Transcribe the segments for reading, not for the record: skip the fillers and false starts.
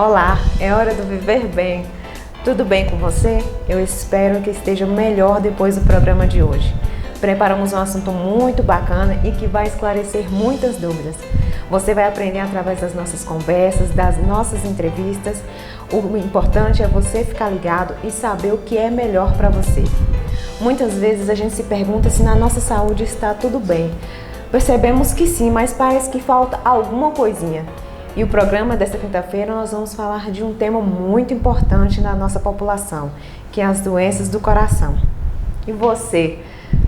Olá, é hora do Viver Bem. Tudo bem com você? Eu espero que esteja melhor depois do programa de hoje. Preparamos um assunto muito bacana e que vai esclarecer muitas dúvidas. Você vai aprender através das nossas conversas, das nossas entrevistas. O importante é você ficar ligado e saber o que é melhor para você. Muitas vezes a gente se pergunta se na nossa saúde está tudo bem. Percebemos que sim, mas parece que falta alguma coisinha. E o programa desta quinta-feira nós vamos falar de um tema muito importante na nossa população, que é as doenças do coração. E você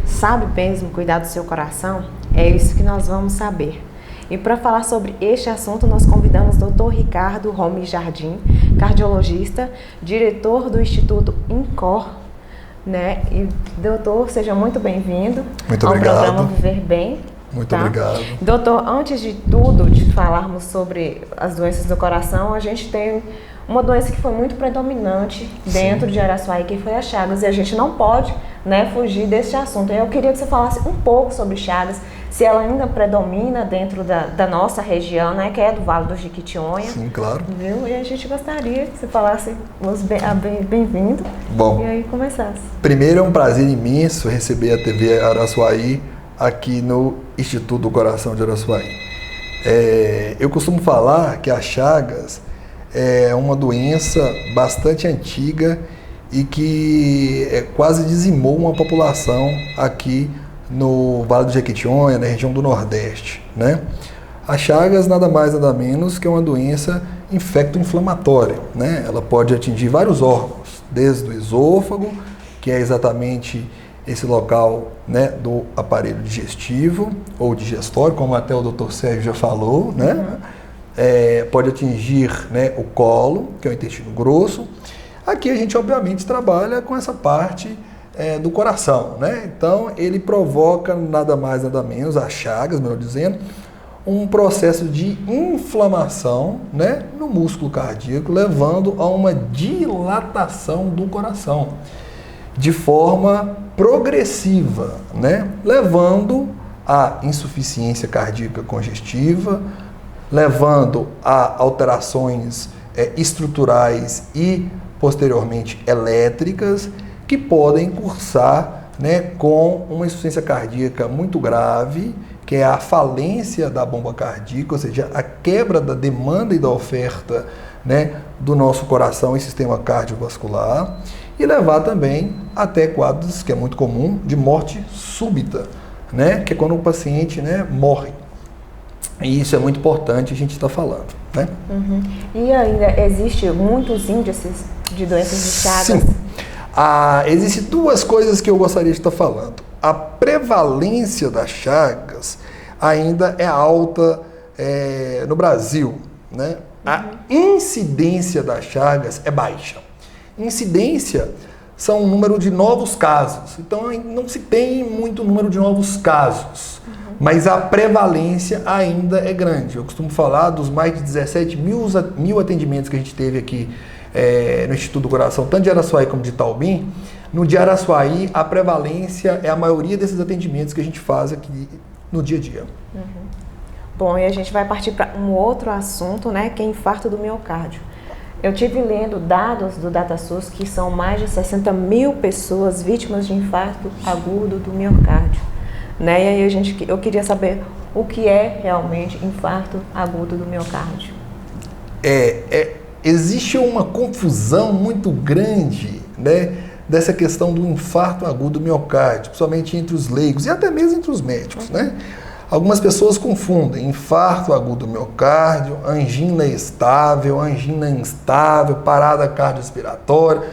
sabe mesmo cuidar do seu coração? É isso que nós vamos saber. E para falar sobre este assunto, nós convidamos o Dr. Ricardo Romy Jardim, cardiologista, diretor do Instituto INCOR, né? E doutor, seja muito bem-vindo ao programa Viver Bem. Muito obrigado. Doutor, antes de tudo, de falarmos sobre as doenças do coração, a gente tem uma doença que foi muito predominante dentro de Araçuaí, que foi a Chagas, e a gente não pode, né, fugir desse assunto. Eu queria que você falasse um pouco sobre Chagas, se ela ainda predomina dentro da nossa região, né, que é do Vale do Jequitinhonha. Sim, claro. Viu? E a gente gostaria que você falasse bem-vindo. Bom, e aí começasse. Primeiro é um prazer imenso receber a TV Araçuaí aqui no Instituto do Coração de Araçuaí. Eu costumo falar que a Chagas é uma doença bastante antiga e que quase dizimou uma população aqui no Vale do Jequitinhonha, na região do Nordeste, né? A Chagas nada mais nada menos que uma doença infecto-inflamatória, né? Ela pode atingir vários órgãos, desde o esôfago, que é exatamente esse local, né, do aparelho digestivo ou digestório, como até o Dr. Sérgio já falou, né? Pode atingir, né, o colo, que é o intestino grosso. Aqui a gente obviamente trabalha com essa parte do coração, né? Então ele provoca nada mais nada menos, a Chagas, melhor dizendo, um processo de inflamação, né, no músculo cardíaco, levando a uma dilatação do coração de forma progressiva, né, levando à insuficiência cardíaca congestiva, levando a alterações estruturais e posteriormente elétricas que podem cursar, né, com uma insuficiência cardíaca muito grave, que é a falência da bomba cardíaca, ou seja, a quebra da demanda e da oferta, né, do nosso coração e sistema cardiovascular, e levar também até quadros, que é muito comum, de morte súbita, né, que é quando o paciente, né, morre. E isso é muito importante a gente está falando, né? Uhum. E ainda existe muitos índices de doenças de Chagas? Sim. Existem duas coisas que eu gostaria de estar falando. A prevalência das Chagas ainda é alta no Brasil, né? A incidência das Chagas é baixa. Incidência são o número de novos casos. Então não se tem muito número de novos casos, mas a prevalência ainda é grande. Eu costumo falar dos mais de 17 mil atendimentos que a gente teve aqui no Instituto do Coração, tanto de Araçuaí como de Itaubim. No de Araçuaí, a prevalência é a maioria desses atendimentos que a gente faz aqui no dia a dia. Bom, e a gente vai partir para um outro assunto, né, que é infarto do miocárdio. Eu tive lendo dados do DataSUS que são mais de 60 mil pessoas vítimas de infarto agudo do miocárdio, né? E aí eu queria saber o que é realmente infarto agudo do miocárdio. Existe uma confusão muito grande, né, dessa questão do infarto agudo do miocárdio, principalmente entre os leigos e até mesmo entre os médicos, né? Algumas pessoas confundem infarto agudo do miocárdio, angina estável, angina instável, parada cardiorrespiratória.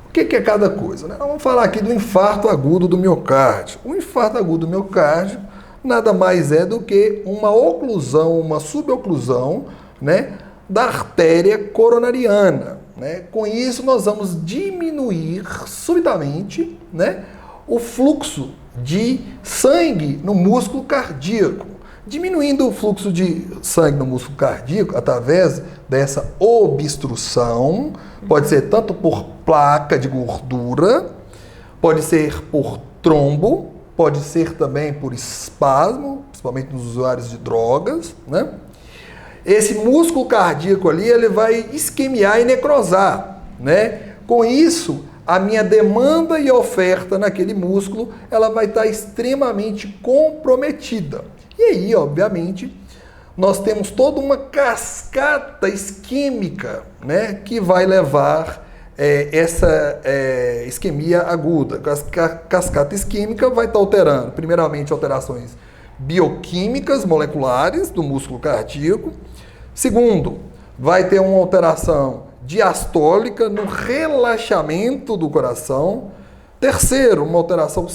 O que é cada coisa, né? Vamos falar aqui do infarto agudo do miocárdio. O infarto agudo do miocárdio nada mais é do que uma oclusão, uma suboclusão, né, da artéria coronariana, né? Com isso nós vamos diminuir subitamente, né, o fluxo de sangue no músculo cardíaco. Diminuindo o fluxo de sangue no músculo cardíaco através dessa obstrução, pode ser tanto por placa de gordura, pode ser por trombo, pode ser também por espasmo, principalmente nos usuários de drogas, né? esse músculo cardíaco ali, ele vai isquemiar e necrosar, né? Com isso, a minha demanda e oferta naquele músculo, ela vai estar extremamente comprometida. E aí, obviamente, nós temos toda uma cascata isquêmica, né, que vai levar essa isquemia aguda. A cascata isquêmica vai estar alterando, primeiramente, alterações bioquímicas moleculares do músculo cardíaco. Segundo, vai ter uma alteração diastólica no relaxamento do coração. Terceiro, uma alteração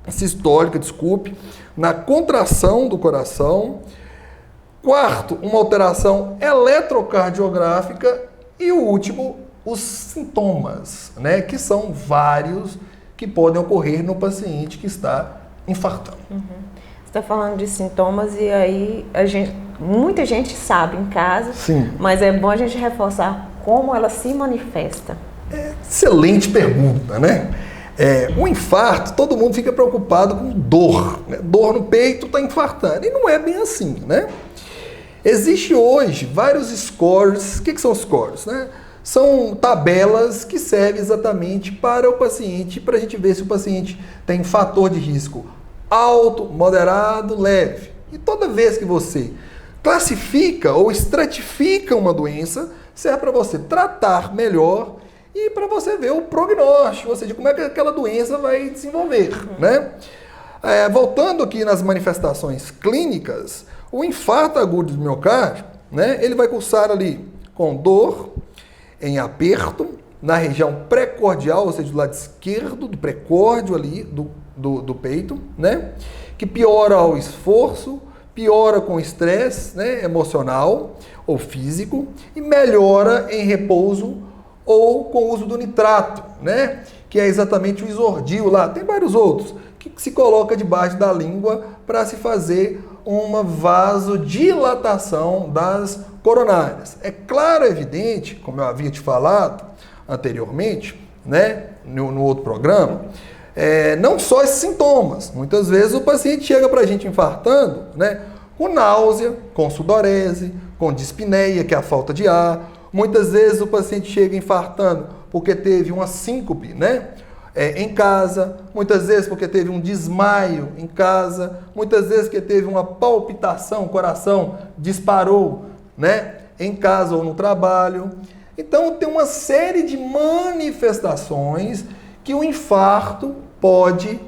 sistólica, na contração do coração. Quarto, uma alteração eletrocardiográfica. E o último, os sintomas, né, que são vários que podem ocorrer no paciente que está infartando. Você está falando de sintomas e aí muita gente sabe em casa, Sim. Mas é bom a gente reforçar como ela se manifesta. Excelente pergunta, né? O infarto, todo mundo fica preocupado com dor, né? Dor no peito, está infartando. E não é bem assim, né? Existe hoje vários scores. O que são scores, né? São tabelas que servem exatamente para o paciente, para a gente ver se o paciente tem fator de risco alto, moderado, leve. E toda vez que você classifica ou estratifica uma doença, serve para você tratar melhor e para você ver o prognóstico, ou seja, como é que aquela doença vai desenvolver, né? Voltando aqui nas manifestações clínicas, o infarto agudo do miocárdio, né, ele vai cursar ali com dor, em aperto, na região precordial, ou seja, do lado esquerdo do precórdio ali, do peito, né, que piora ao esforço, piora com estresse, né, emocional ou físico, e melhora em repouso ou com o uso do nitrato, né, que é exatamente o isordil lá. Tem vários outros que se coloca debaixo da língua para se fazer uma vasodilatação das coronárias. É claro, evidente, como eu havia te falado anteriormente, né, no outro programa, não só esses sintomas. Muitas vezes o paciente chega para a gente infartando, né, com náusea, com sudorese, com dispneia, que é a falta de ar. Muitas vezes o paciente chega infartando porque teve uma síncope, né, em casa, muitas vezes porque teve um desmaio em casa, muitas vezes porque teve uma palpitação, o coração disparou, né, em casa ou no trabalho. Então tem uma série de manifestações que o infarto pode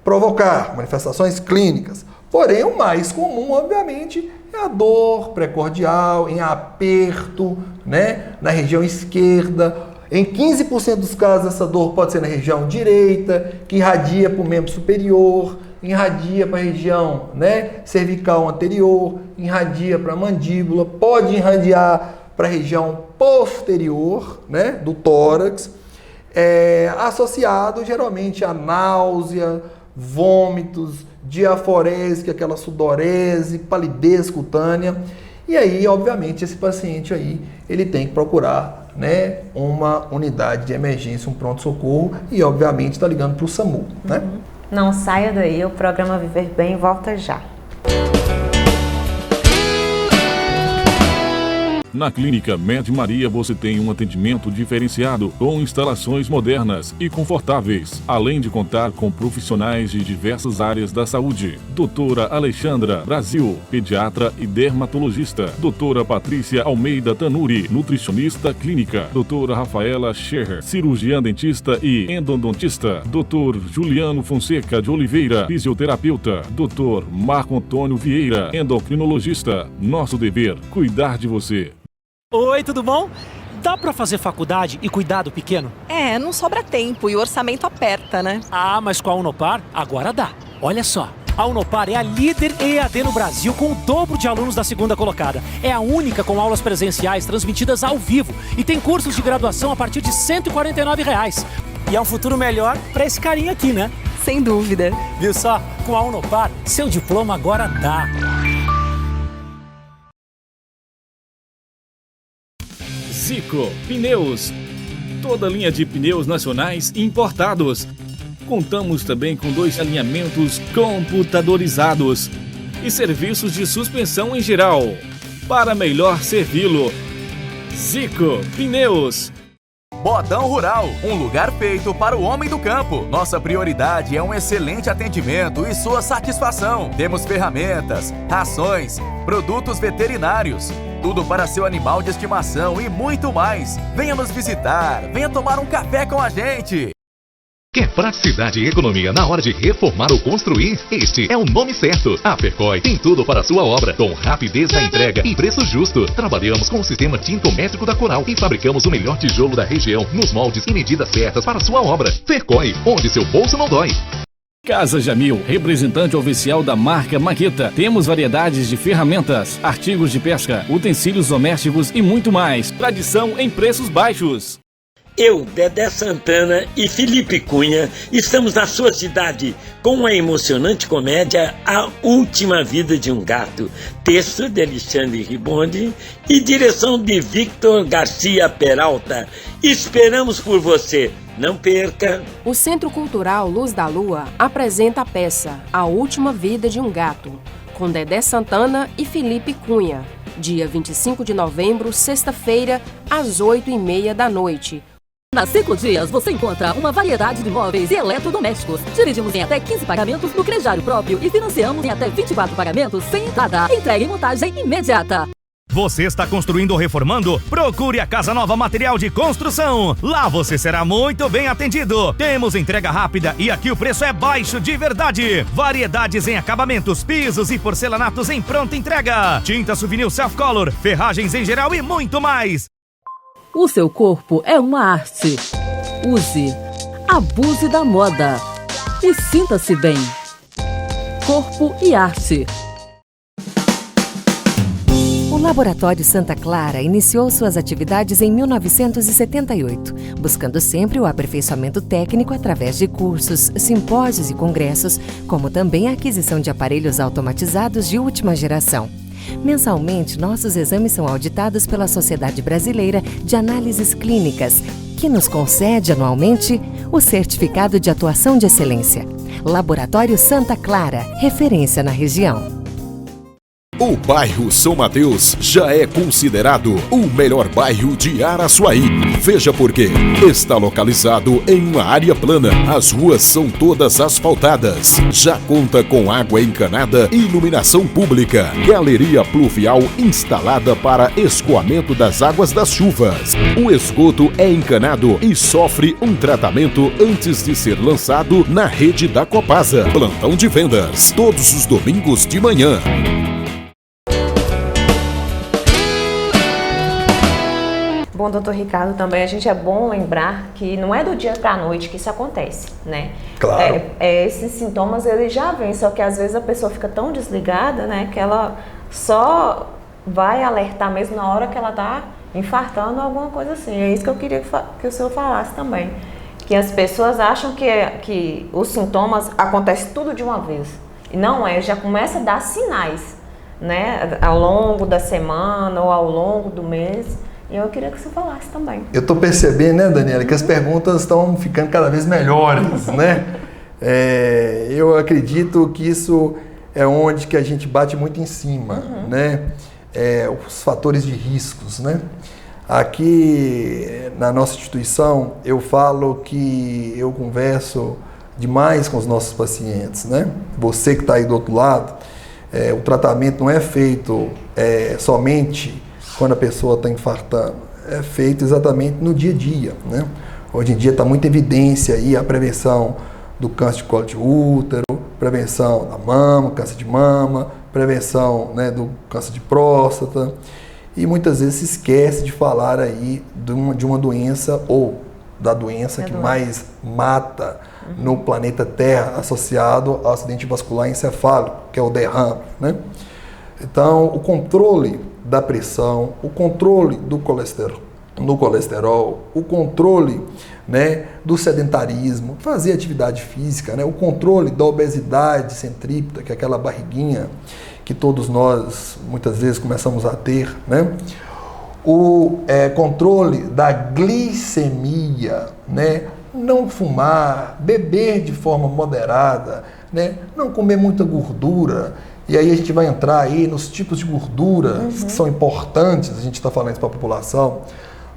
provocar, manifestações clínicas. Porém, o mais comum, obviamente, é a dor precordial, em aperto, né, na região esquerda. Em 15% dos casos, essa dor pode ser na região direita, que irradia para o membro superior, irradia para a região, né, cervical anterior, irradia para a mandíbula, pode irradiar para a região posterior, né, do tórax, associado geralmente a náusea, vômitos, diaforese, que é aquela sudorese, palidez cutânea. E aí, obviamente, esse paciente aí, ele tem que procurar, né, uma unidade de emergência, um pronto-socorro e, obviamente, está ligando para o SAMU, né? Não saia daí, o programa Viver Bem volta já. Na Clínica Med Maria você tem um atendimento diferenciado com instalações modernas e confortáveis, além de contar com profissionais de diversas áreas da saúde. Doutora Alexandra Brasil, pediatra e dermatologista. Doutora Patrícia Almeida Tanuri, nutricionista clínica. Doutora Rafaela Scherrer, cirurgiã dentista e endodontista. Doutor Juliano Fonseca de Oliveira, fisioterapeuta. Doutor Marco Antônio Vieira, endocrinologista. Nosso dever, cuidar de você. Oi, tudo bom? Dá pra fazer faculdade e cuidar do pequeno? Não sobra tempo e o orçamento aperta, né? Ah, mas com a Unopar, agora dá. Olha só, a Unopar é a líder EAD no Brasil com o dobro de alunos da segunda colocada. É a única com aulas presenciais transmitidas ao vivo e tem cursos de graduação a partir de R$ 149. E é um futuro melhor pra esse carinha aqui, né? Sem dúvida. Viu só? Com a Unopar, seu diploma agora dá. Ciclo Pneus, toda linha de pneus nacionais e importados. Contamos também com 2 alinhamentos computadorizados e serviços de suspensão em geral. para melhor servi-lo. Zico Pneus. Bodão Rural, um lugar feito para o homem do campo. Nossa prioridade é um excelente atendimento e sua satisfação. Temos ferramentas, rações, produtos veterinários, tudo para seu animal de estimação e muito mais. Venha nos visitar, venha tomar um café com a gente. Quer praticidade e economia na hora de reformar ou construir? Este é o nome certo. A Fercoy tem tudo para a sua obra, com rapidez na entrega e preço justo. Trabalhamos com o sistema tintométrico da Coral e fabricamos o melhor tijolo da região, nos moldes e medidas certas para a sua obra. Fercoy, onde seu bolso não dói. Casa Jamil, representante oficial da marca Maqueta. Temos variedades de ferramentas, artigos de pesca, utensílios domésticos e muito mais. Tradição em preços baixos. Eu, Dedé Santana e Felipe Cunha estamos na sua cidade com a emocionante comédia A Última Vida de um Gato, texto de Alexandre Ribondi e direção de Victor Garcia Peralta. Esperamos por você, não perca! O Centro Cultural Luz da Lua apresenta a peça A Última Vida de um Gato, com Dedé Santana e Felipe Cunha, dia 25 de novembro, sexta-feira, às 8h30 da noite. Na Ciclo Dias você encontra uma variedade de móveis e eletrodomésticos. Dividimos em até 15 pagamentos no crediário próprio e financiamos em até 24 pagamentos sem entrada. Entrega e montagem imediata. Você está construindo ou reformando? Procure a Casa Nova Material de Construção. Lá você será muito bem atendido. Temos entrega rápida e aqui o preço é baixo de verdade. Variedades em acabamentos, pisos e porcelanatos em pronta entrega. Tinta Souvenir Self Color, ferragens em geral e muito mais. O seu corpo é uma arte. Use, abuse da moda e sinta-se bem. Corpo e arte. O Laboratório Santa Clara iniciou suas atividades em 1978, buscando sempre o aperfeiçoamento técnico através de cursos, simpósios e congressos, como também a aquisição de aparelhos automatizados de última geração. Mensalmente, nossos exames são auditados pela Sociedade Brasileira de Análises Clínicas, que nos concede anualmente o Certificado de Atuação de Excelência. Laboratório Santa Clara, referência na região. O bairro São Mateus já é considerado o melhor bairro de Araçuaí. Veja por quê. Está localizado em uma área plana. As ruas são todas asfaltadas. Já conta com água encanada e iluminação pública. Galeria pluvial instalada para escoamento das águas das chuvas. O esgoto é encanado e sofre um tratamento antes de ser lançado na rede da Copasa. Plantão de vendas, todos os domingos de manhã. Bom, doutor Ricardo, também a gente é bom lembrar que não é do dia para a noite que isso acontece, né? Claro. Esses sintomas, eles já vêm, só que às vezes a pessoa fica tão desligada, né, que ela só vai alertar mesmo na hora que ela está infartando, alguma coisa assim. É isso que eu queria que o senhor falasse também. Que as pessoas acham que os sintomas acontecem tudo de uma vez. E não é, já começa a dar sinais, né, ao longo da semana ou ao longo do mês. E eu queria que você falasse também. Eu estou percebendo, né, Daniela, que as perguntas estão ficando cada vez melhores, né? Eu acredito que isso é onde que a gente bate muito em cima, né? Os fatores de riscos, né? Aqui na nossa instituição, eu falo que eu converso demais com os nossos pacientes, né? Você que está aí do outro lado, o tratamento não é feito somente quando a pessoa está infartando, é feito exatamente no dia a dia, né? Hoje em dia está muita evidência aí a prevenção do câncer de colo de útero, prevenção da mama, câncer de mama, prevenção, né, do câncer de próstata, e muitas vezes se esquece de falar aí de uma doença ou da doença que mais mata no planeta Terra associado ao acidente vascular encefálico, que é o derrame, né? Então, o controle da pressão, o controle do colesterol, o controle, né, do sedentarismo, fazer atividade física, né, o controle da obesidade centrípeta, que é aquela barriguinha que todos nós muitas vezes começamos a ter, né, o controle da glicemia, né, não fumar, beber de forma moderada, né, não comer muita gordura, E aí a gente vai entrar aí nos tipos de gorduras que são importantes, a gente está falando isso para a população.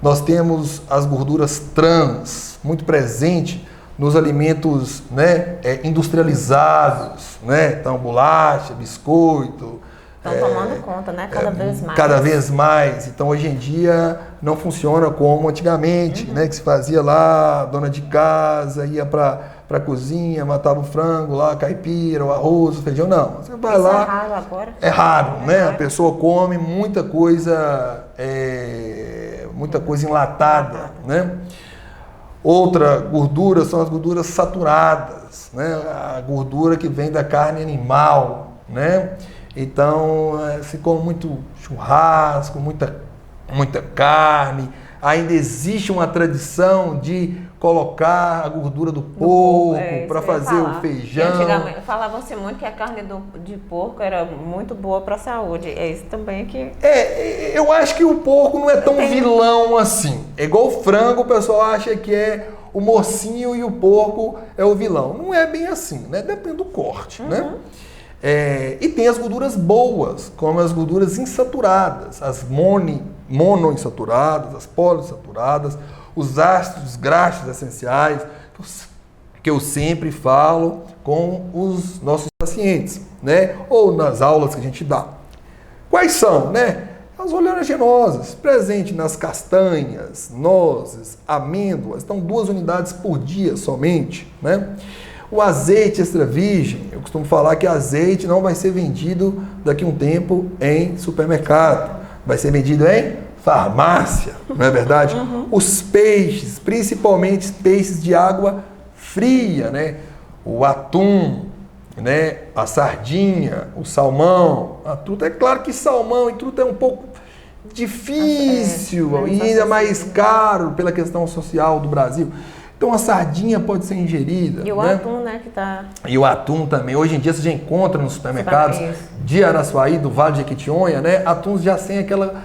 Nós temos as gorduras trans, muito presente nos alimentos, né, industrializados, né? Então, bolacha, biscoito. Estão tomando conta, né? Cada vez mais. Cada vez mais. Então, hoje em dia, não funciona como antigamente, né? Que se fazia lá, dona de casa, ia para a cozinha, matava o frango lá, caipira, o arroz, o feijão. Não, você vai lá... É raro agora. É raro, né? A pessoa come muita coisa enlatada, né? Outra gordura são as gorduras saturadas, né? A gordura que vem da carne animal, né? Então, se come muito churrasco, muita carne. Ainda existe uma tradição de colocar a gordura do porco para fazer o feijão. Antigamente falavam-se muito que a carne de porco era muito boa para a saúde. É isso também que... eu acho que o porco não é tão vilão assim. É igual o frango, o pessoal acha que é o mocinho e o porco é o vilão. Não é bem assim, né? Depende do corte, né? E tem as gorduras boas, como as gorduras insaturadas, as monoinsaturadas, as poliinsaturadas, os ácidos graxos essenciais, que eu sempre falo com os nossos pacientes, né? Ou nas aulas que a gente dá. Quais são, né? As oleaginosas, presente nas castanhas, nozes, amêndoas, então 2 unidades por dia somente, né? O azeite extra virgem, eu costumo falar que azeite não vai ser vendido daqui a um tempo em supermercado, vai ser vendido em farmácia, não é verdade? Os peixes, principalmente peixes de água fria, né? O atum, né? A sardinha, o salmão, a truta. É claro que salmão e truta é um pouco difícil e ainda mais caro pela questão social do Brasil. Então a sardinha pode ser ingerida. E o atum, né? Que tá... E o atum também. Hoje em dia você já encontra nos supermercados de Araçuaí, do Vale de Jequitinhonha, né? Atuns já sem aquela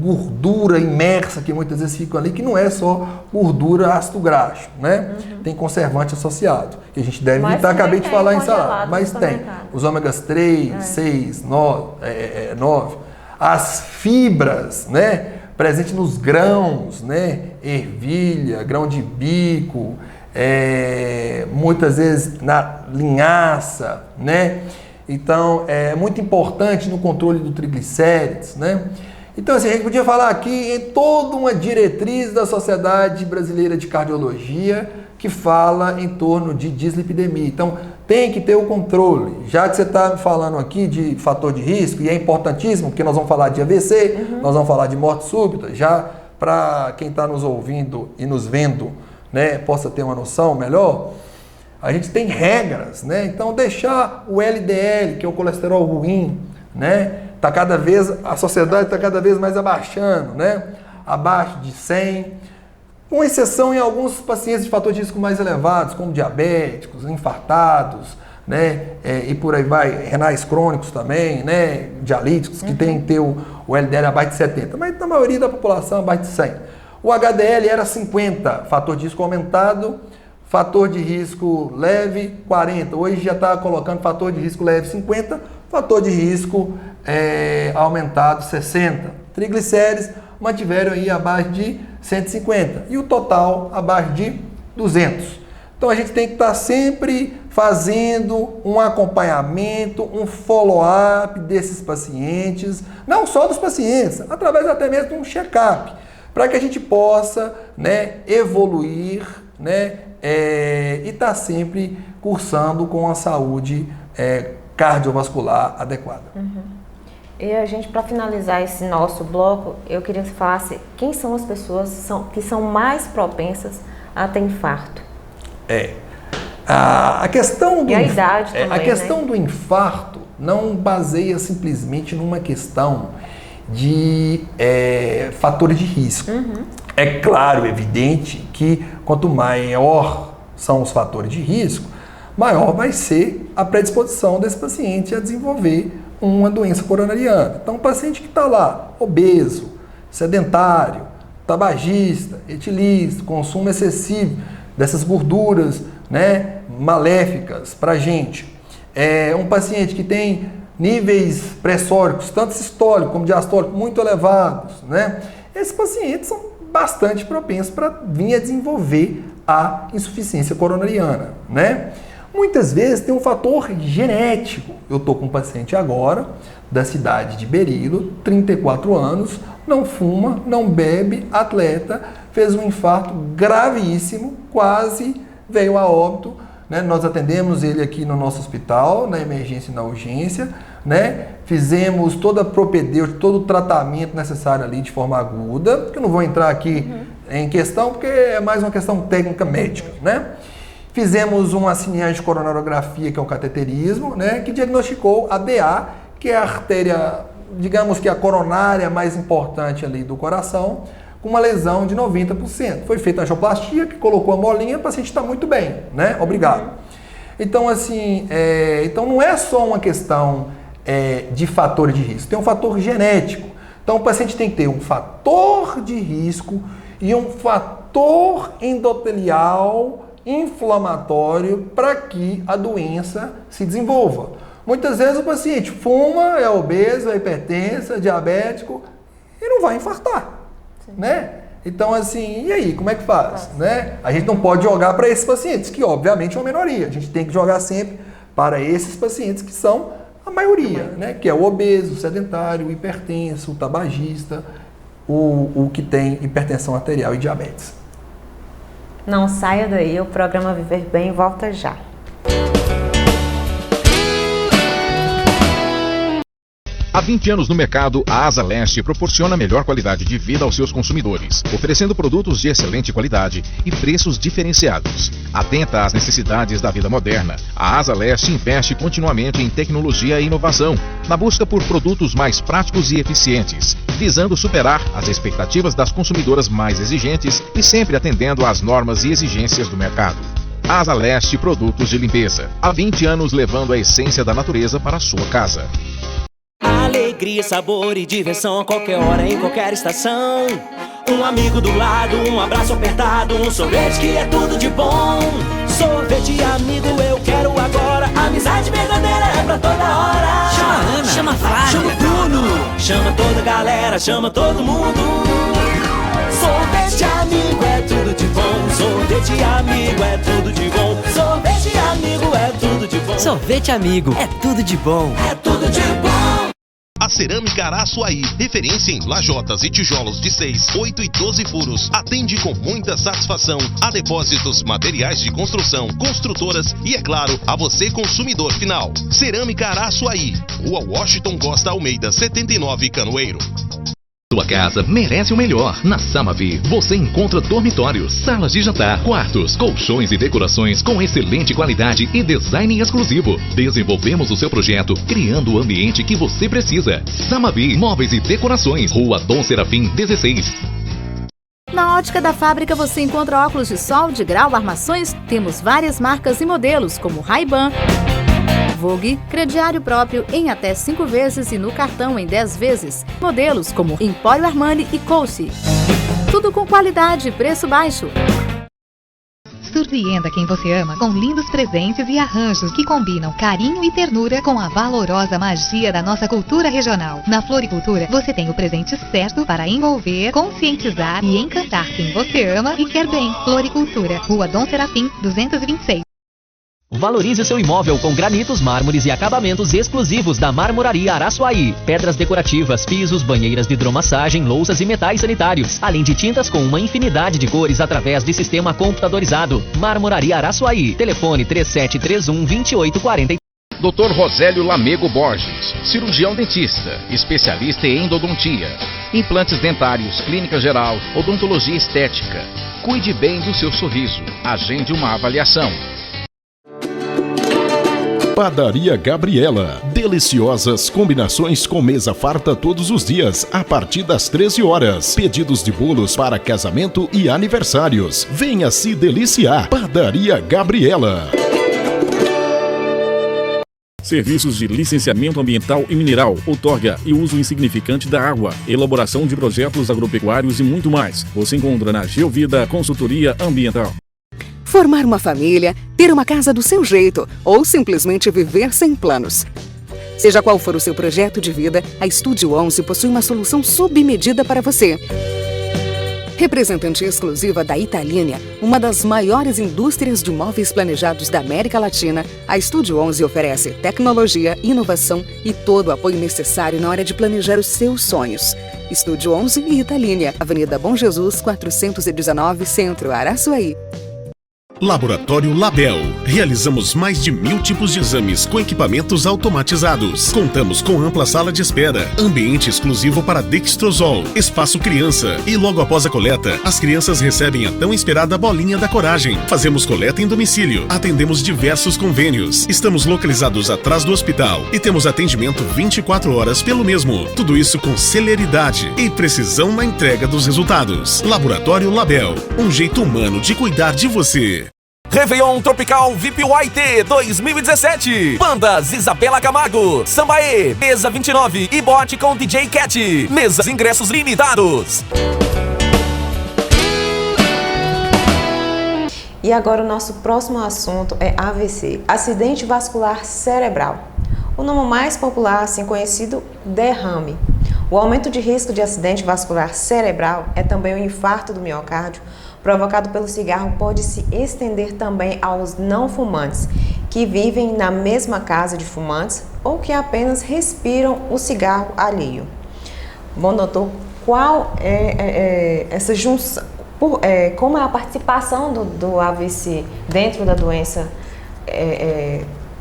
gordura imersa que muitas vezes ficam ali, que não é só gordura ácido graxo, né? Tem conservante associado, que a gente deve evitar. Acabei de falar em salada, mas tem. Os ômegas 3, 6, 9. As fibras, né? Presente nos grãos, né? Ervilha, grão de bico, muitas vezes na linhaça, né? Então, é muito importante no controle do triglicérides, né? Então, assim, a gente podia falar aqui em toda uma diretriz da Sociedade Brasileira de Cardiologia que fala em torno de dislipidemia. Então, tem que ter o controle. Já que você está falando aqui de fator de risco, e é importantíssimo, porque nós vamos falar de AVC, nós vamos falar de morte súbita, já para quem está nos ouvindo e nos vendo, né, possa ter uma noção melhor, a gente tem regras, né? Então, deixar o LDL, que é o colesterol ruim, né? A sociedade está cada vez mais abaixando, né? Abaixo de 100, com exceção em alguns pacientes de fator de risco mais elevados, como diabéticos, infartados, né? E por aí vai, renais crônicos também, né? Dialíticos, que tem que ter o LDL abaixo de 70, mas na maioria da população abaixo de 100. O HDL era 50, fator de risco aumentado, fator de risco leve 40, hoje já está colocando fator de risco leve 50, fator de risco aumentado 60. Triglicérides mantiveram aí abaixo de 150 e o total abaixo de 200. Então a gente tem que estar sempre fazendo um acompanhamento, um follow-up desses pacientes, não só dos pacientes, através até mesmo de um check-up, para que a gente possa, né, evoluir, né, e estar sempre cursando com a saúde cardiovascular adequada. E a gente, para finalizar esse nosso bloco, eu queria que você falasse quem são as pessoas que são mais propensas a ter infarto. A questão do, e a idade também, a questão do infarto não baseia simplesmente numa questão de fatores de risco. É claro, evidente, que quanto maior são os fatores de risco, maior vai ser a predisposição desse paciente a desenvolver uma doença coronariana. Então, um paciente que está lá, obeso, sedentário, tabagista, etilista, consumo excessivo dessas gorduras, né, maléficas para a gente. Um paciente que tem níveis pressóricos, tanto sistólico como diastólico, muito elevados, né? Esses pacientes são bastante propensos para vir a desenvolver a insuficiência coronariana, né? Muitas vezes tem um fator genético. Eu estou com um paciente agora, da cidade de Berilo, 34 anos, não fuma, não bebe, atleta, fez um infarto gravíssimo, quase veio a óbito, né? Nós atendemos ele aqui no nosso hospital, na emergência e na urgência, né? Fizemos toda a propedêutica, todo o tratamento necessário ali de forma aguda, que eu não vou entrar aqui em questão, porque é mais uma questão técnica médica, né? Fizemos uma cineante de coronarografia, que é o cateterismo, né? Que diagnosticou a BA, que é a artéria, digamos que a coronária mais importante ali do coração, com uma lesão de 90%. Foi feita a angioplastia, que colocou a molinha, o paciente está muito bem, né? Obrigado. Então, assim, então não é só uma questão de fator de risco, tem um fator genético. Então, o paciente tem que ter um fator de risco e um fator endotelial inflamatório para que a doença se desenvolva. Muitas vezes o paciente fuma, é obeso, é hipertenso, é diabético e não vai infartar, né? Então, assim, e aí, como é que faz? Né? A gente não pode jogar para esses pacientes, que obviamente é uma minoria. A gente tem que jogar sempre para esses pacientes que são a maioria, né? Que é o obeso, o sedentário, o hipertenso, o tabagista, o que tem hipertensão arterial e diabetes. Não saia daí, o programa Viver Bem volta já. Há 20 anos no mercado, a Asa Leste proporciona melhor qualidade de vida aos seus consumidores, oferecendo produtos de excelente qualidade e preços diferenciados. Atenta às necessidades da vida moderna, a Asa Leste investe continuamente em tecnologia e inovação, na busca por produtos mais práticos e eficientes, visando superar as expectativas das consumidoras mais exigentes e sempre atendendo às normas e exigências do mercado. Asa Leste Produtos de Limpeza. Há 20 anos levando a essência da natureza para a sua casa. Alegria, sabor e diversão a qualquer hora, em qualquer estação. Um amigo do lado, um abraço apertado, um sorvete que é tudo de bom. Sorvete amigo, eu quero agora. Amizade verdadeira é pra toda hora. Chama a Ana, chama a Flávia, chama o Bruno, chama toda a galera, chama todo mundo. Sorvete amigo é tudo de bom. Sorvete amigo é tudo de bom. Sorvete amigo é tudo de bom. Sorvete amigo é tudo de bom. É tudo de bom. A Cerâmica Araçuaí, referência em lajotas e tijolos de 6, 8 e 12 furos, atende com muita satisfação a depósitos, materiais de construção, construtoras e, é claro, a você consumidor final. Cerâmica Araçuaí, Rua Washington Costa Almeida, 79, Canoeiro. Sua casa merece o melhor. Na Samavi você encontra dormitórios, salas de jantar, quartos, colchões e decorações com excelente qualidade e design exclusivo. Desenvolvemos o seu projeto, criando o ambiente que você precisa. Samavi Móveis e Decorações, Rua Dom Serafim 16. Na Ótica da Fábrica você encontra óculos de sol, de grau, armações. Temos várias marcas e modelos como Ray-Ban, Vogue, crediário próprio em até 5 vezes e no cartão em 10 vezes. Modelos como Empório Armani e Coach. Tudo com qualidade e preço baixo. Surpreenda quem você ama com lindos presentes e arranjos que combinam carinho e ternura com a valorosa magia da nossa cultura regional. Na Floricultura, você tem o presente certo para envolver, conscientizar e encantar quem você ama e quer bem. Floricultura, Rua Dom Serafim, 226. Valorize seu imóvel com granitos, mármores e acabamentos exclusivos da Marmoraria Araçuaí. Pedras decorativas, pisos, banheiras de hidromassagem, louças e metais sanitários. Além de tintas com uma infinidade de cores através de sistema computadorizado. Marmoraria Araçuaí. Telefone 3731-2840. Dr. Rosélio Lamego Borges, cirurgião dentista, especialista em endodontia, implantes dentários, clínica geral, odontologia estética. Cuide bem do seu sorriso. Agende uma avaliação. Padaria Gabriela. Deliciosas combinações com mesa farta todos os dias, a partir das 13 horas. Pedidos de bolos para casamento e aniversários. Venha se deliciar. Padaria Gabriela. Serviços de licenciamento ambiental e mineral, outorga e uso insignificante da água, elaboração de projetos agropecuários e muito mais. Você encontra na Geovida Consultoria Ambiental. Formar uma família, ter uma casa do seu jeito ou simplesmente viver sem planos. Seja qual for o seu projeto de vida, a Estúdio 11 possui uma solução sob medida para você. Representante exclusiva da Italínia, uma das maiores indústrias de móveis planejados da América Latina, a Estúdio 11 oferece tecnologia, inovação e todo o apoio necessário na hora de planejar os seus sonhos. Estúdio 11 e Italínia, Avenida Bom Jesus, 419, Centro, Araçuaí. Laboratório Label. Realizamos mais de 1000 tipos de exames com equipamentos automatizados. Contamos com ampla sala de espera, ambiente exclusivo para Dextrosol, espaço criança e logo após a coleta, as crianças recebem a tão esperada bolinha da coragem. Fazemos coleta em domicílio, atendemos diversos convênios. Estamos localizados atrás do hospital e temos atendimento 24 horas pelo mesmo. Tudo isso com celeridade e precisão na entrega dos resultados. Laboratório Label, um jeito humano de cuidar de você. Réveillon Tropical VIP White 2017. Bandas Isabela Camargo, Sambaê, Mesa 29 e Boate com DJ Cat. Mesas ingressos limitados. E agora o nosso próximo assunto é AVC, acidente vascular cerebral. O nome mais popular, assim conhecido, derrame. O aumento de risco de acidente vascular cerebral é também o infarto do miocárdio, provocado pelo cigarro, pode se estender também aos não fumantes, que vivem na mesma casa de fumantes ou que apenas respiram o cigarro alheio. Bom, doutor, qual é essa junção, como é a participação do AVC dentro da doença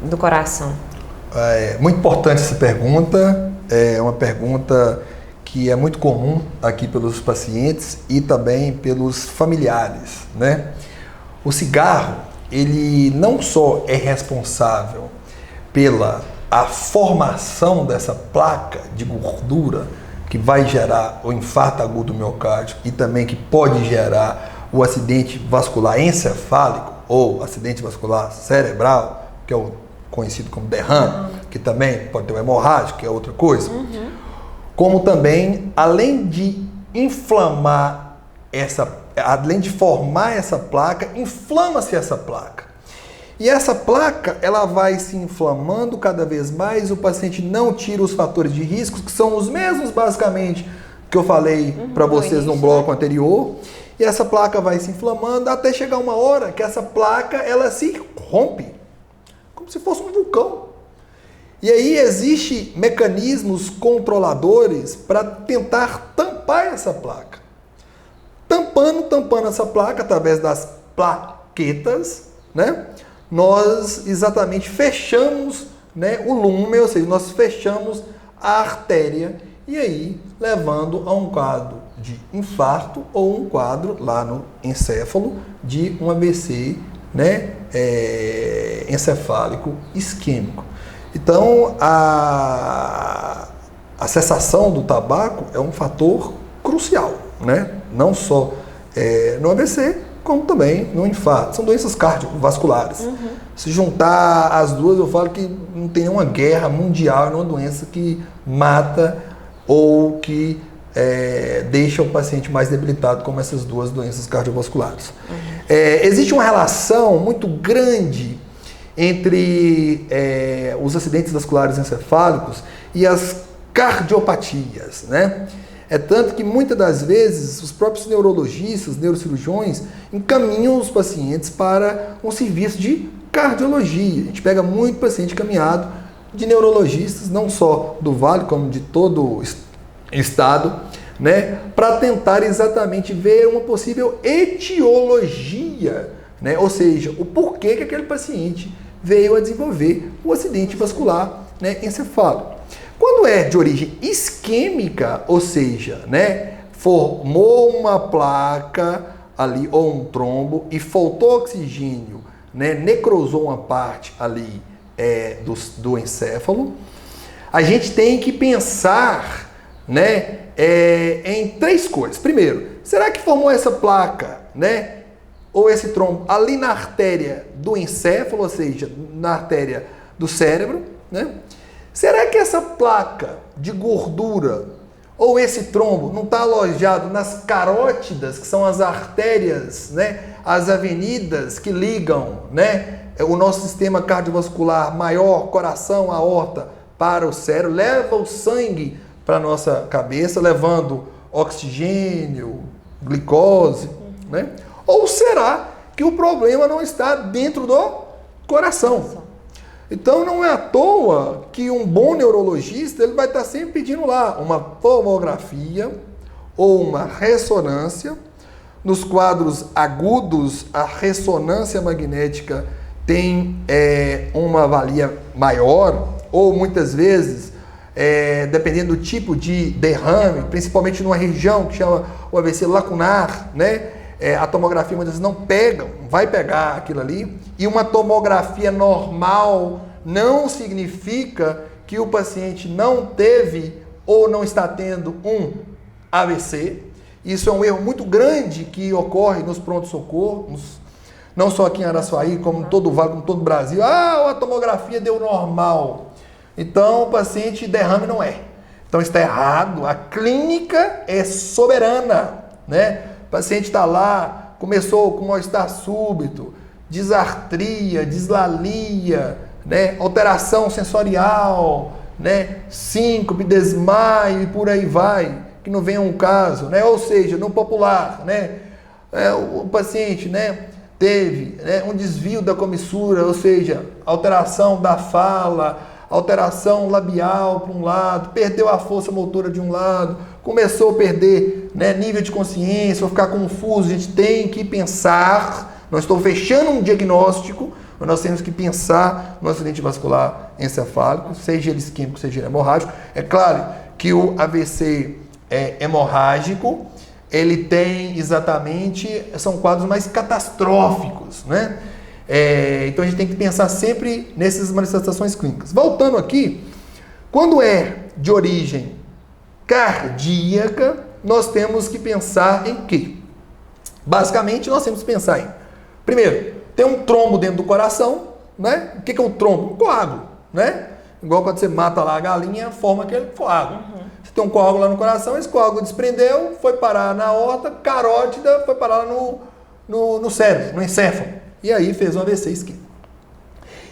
do coração? É muito importante essa pergunta, é uma pergunta que é muito comum aqui pelos pacientes e também pelos familiares, né? O cigarro, ele não só é responsável pela a formação dessa placa de gordura que vai gerar o infarto agudo do miocárdio e também que pode gerar o acidente vascular encefálico ou acidente vascular cerebral, que é o conhecido como derrame, que também pode ter uma hemorragia, que é outra coisa. Como também, além de inflamar além de formar essa placa, inflama-se essa placa. E essa placa, ela vai se inflamando cada vez mais, o paciente não tira os fatores de risco, que são os mesmos, basicamente, que eu falei para vocês no bloco anterior. E essa placa vai se inflamando até chegar uma hora que essa placa, ela se rompe, como se fosse um vulcão. E aí existem mecanismos controladores para tentar tampar essa placa. Tampando essa placa através das plaquetas, né? Nós exatamente fechamos, né, o lumen, ou seja, nós fechamos a artéria e aí levando a um quadro de infarto ou um quadro lá no encéfalo de um AVC, né, encefálico isquêmico. Então, a cessação do tabaco é um fator crucial, né? Não só no AVC, como também no infarto. São doenças cardiovasculares. Se juntar as duas, eu falo que não tem nenhuma guerra mundial, nenhuma doença que mata ou que deixa o paciente mais debilitado, como essas duas doenças cardiovasculares. Existe uma relação muito grande entre os acidentes vasculares encefálicos e as cardiopatias, né? É tanto que muitas das vezes os próprios neurologistas, neurocirurgiões, encaminham os pacientes para um serviço de cardiologia. A gente pega muito paciente encaminhado de neurologistas, não só do Vale, como de todo o estado, né? Para tentar exatamente ver uma possível etiologia, né? Ou seja, o porquê que aquele paciente veio a desenvolver o acidente vascular, né, encefálico. Quando é de origem isquêmica, ou seja, né, formou uma placa ali ou um trombo e faltou oxigênio, né, necrosou uma parte ali do encéfalo, a gente tem que pensar, né, em três coisas. Primeiro, será que formou essa placa, né, ou esse trombo ali na artéria do encéfalo, ou seja, na artéria do cérebro, né? Será que essa placa de gordura ou esse trombo não está alojado nas carótidas, que são as artérias, né? As avenidas que ligam, né, o nosso sistema cardiovascular maior, coração, aorta, para o cérebro, leva o sangue para a nossa cabeça, levando oxigênio, glicose, né? Ou será que o problema não está dentro do coração? Então não é à toa que um bom neurologista ele vai estar sempre pedindo lá uma tomografia ou uma ressonância. Nos quadros agudos, a ressonância magnética tem uma valia maior, ou muitas vezes, dependendo do tipo de derrame, principalmente numa região que chama o AVC lacunar, né? A tomografia muitas vezes não pega, vai pegar aquilo ali, e uma tomografia normal não significa que o paciente não teve ou não está tendo um AVC. Isso é um erro muito grande que ocorre nos pronto-socorros, não só aqui em Araçuaí, como em todo o Vale, como em todo o Brasil. A tomografia deu normal. Então o paciente derrame não é. Então está errado, a clínica é soberana, né? O paciente está lá, começou com mal-estar súbito, disartria, dislalia, né? Alteração sensorial, né? Síncope, desmaio e por aí vai, que não venha um caso, né? Ou seja, no popular, né? O paciente, né? Teve, né, um desvio da comissura, ou seja, alteração da fala, alteração labial para um lado, perdeu a força motora de um lado, começou a perder, né, nível de consciência, ou ficar confuso. A gente tem que pensar, nós estamos fechando um diagnóstico, mas nós temos que pensar no acidente vascular encefálico, seja ele isquêmico, seja ele hemorrágico. É claro que o AVC hemorrágico, ele tem exatamente, são quadros mais catastróficos, né? Então a gente tem que pensar sempre nessas manifestações clínicas. Voltando aqui, quando é de origem cardíaca, nós temos que pensar em quê? Basicamente, nós temos que pensar em, primeiro, tem um trombo dentro do coração, né? O que é o trombo? Um coágulo, né? Igual quando você mata lá a galinha, forma aquele coágulo. Você tem um coágulo lá no coração, esse coágulo desprendeu, foi parar na aorta, carótida, foi parar lá no cérebro, no encéfalo. E aí fez um AVC isquêmico.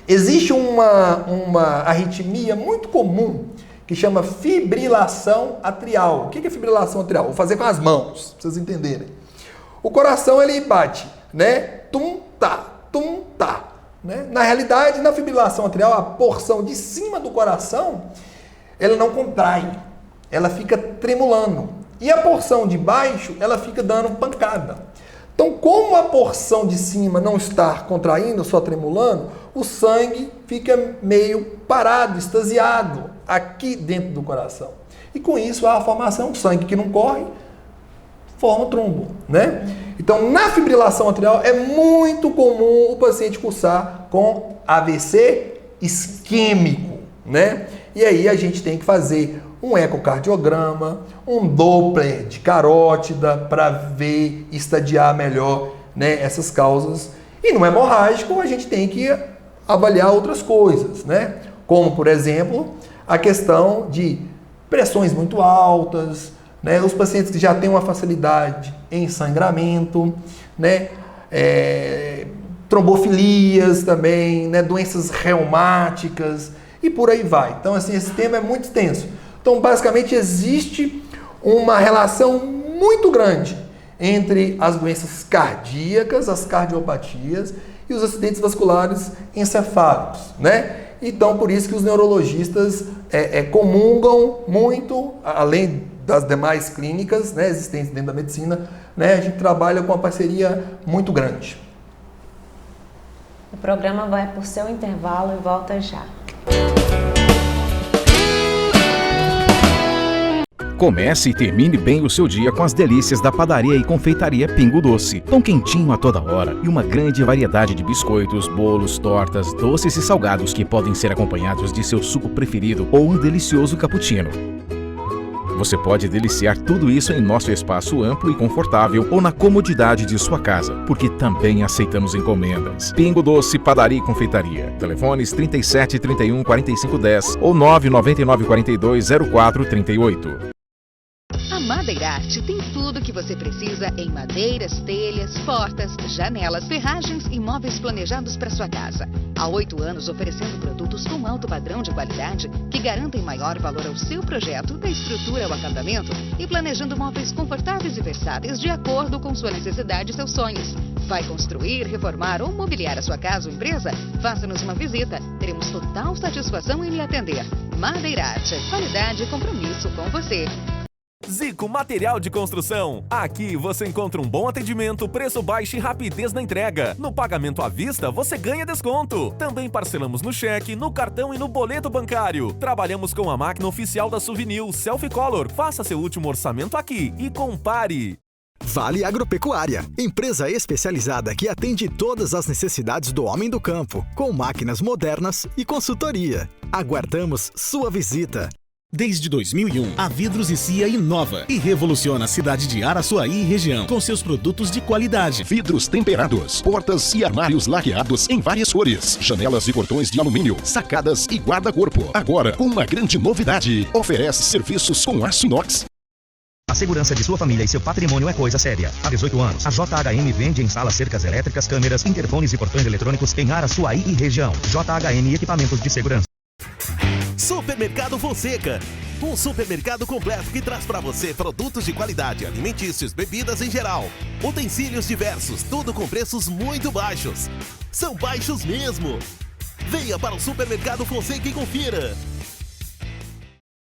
Existe uma arritmia muito comum que chama fibrilação atrial. O que é fibrilação atrial? Vou fazer com as mãos, para vocês entenderem. O coração ele bate, né? Tum-tá, tum-tá. Né? Na realidade, na fibrilação atrial, a porção de cima do coração, ela não contrai, ela fica tremulando. E a porção de baixo, ela fica dando pancada. Então, como a porção de cima não está contraindo, só tremulando, o sangue fica meio parado, extasiado, aqui dentro do coração. E com isso, há a formação, sangue que não corre, forma trombo, né? Então, na fibrilação atrial, é muito comum o paciente cursar com AVC isquêmico, né? E aí a gente tem que fazer um ecocardiograma, um Doppler de carótida para ver, estadiar melhor, né, essas causas. E no hemorrágico a gente tem que avaliar outras coisas, né? Como, por exemplo, a questão de pressões muito altas, né? Os pacientes que já têm uma facilidade em sangramento, né? Trombofilias também, né? Doenças reumáticas e por aí vai. Então, assim, esse tema é muito extenso. Então, basicamente, existe uma relação muito grande entre as doenças cardíacas, as cardiopatias e os acidentes vasculares encefálicos, né? Então, por isso que os neurologistas comungam muito, além das demais clínicas, né, existentes dentro da medicina, né? A gente trabalha com uma parceria muito grande. O programa vai por seu intervalo e volta já. Comece e termine bem o seu dia com as delícias da padaria e confeitaria Pingo Doce. Pão quentinho a toda hora e uma grande variedade de biscoitos, bolos, tortas, doces e salgados que podem ser acompanhados de seu suco preferido ou um delicioso cappuccino. Você pode deliciar tudo isso em nosso espaço amplo e confortável ou na comodidade de sua casa, porque também aceitamos encomendas. Pingo Doce, Padaria e Confeitaria. Telefones 37 31 45 10 ou 999 42 04 38. Madeirarte tem tudo que você precisa em madeiras, telhas, portas, janelas, ferragens e móveis planejados para sua casa. Há 8 anos oferecendo produtos com alto padrão de qualidade que garantem maior valor ao seu projeto, da estrutura ao acabamento e planejando móveis confortáveis e versáteis de acordo com sua necessidade e seus sonhos. Vai construir, reformar ou mobiliar a sua casa ou empresa? Faça-nos uma visita. Teremos total satisfação em lhe atender. Madeirarte, qualidade e compromisso com você. Zico Material de Construção. Aqui você encontra um bom atendimento, preço baixo e rapidez na entrega. No pagamento à vista, você ganha desconto. Também parcelamos no cheque, no cartão e no boleto bancário. Trabalhamos com a máquina oficial da Souvenir Selfie Color. Faça seu último orçamento aqui e compare. Vale Agropecuária, empresa especializada que atende todas as necessidades do homem do campo, com máquinas modernas e consultoria. Aguardamos sua visita. Desde 2001, a Vidros e Cia inova e revoluciona a cidade de Araçuaí e região com seus produtos de qualidade. Vidros temperados, portas e armários laqueados em várias cores, janelas e portões de alumínio, sacadas e guarda-corpo. Agora, com uma grande novidade, oferece serviços com aço inox. A segurança de sua família e seu patrimônio é coisa séria. Há 18 anos, a JHM vende e instala cercas elétricas, câmeras, interfones e portões eletrônicos em Araçuaí e região. JHM Equipamentos de Segurança. Supermercado Fonseca, um supermercado completo que traz para você produtos de qualidade, alimentícios, bebidas em geral, utensílios diversos, tudo com preços muito baixos. São baixos mesmo. Venha para o Supermercado Fonseca e confira.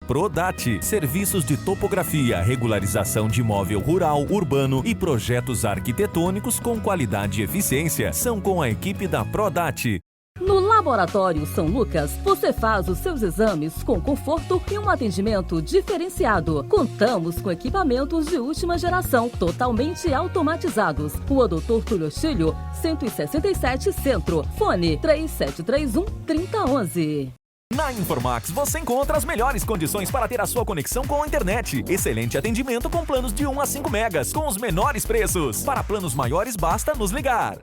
Prodate, serviços de topografia, regularização de imóvel rural, urbano e projetos arquitetônicos com qualidade e eficiência são com a equipe da Prodate. No Laboratório São Lucas, você faz os seus exames com conforto e um atendimento diferenciado. Contamos com equipamentos de última geração, totalmente automatizados. Rua Doutor Túlio Chilho, 167 Centro. Fone 3731-3011. Na Informax você encontra as melhores condições para ter a sua conexão com a internet. Excelente atendimento com planos de 1 a 5 megas, com os menores preços. Para planos maiores, basta nos ligar.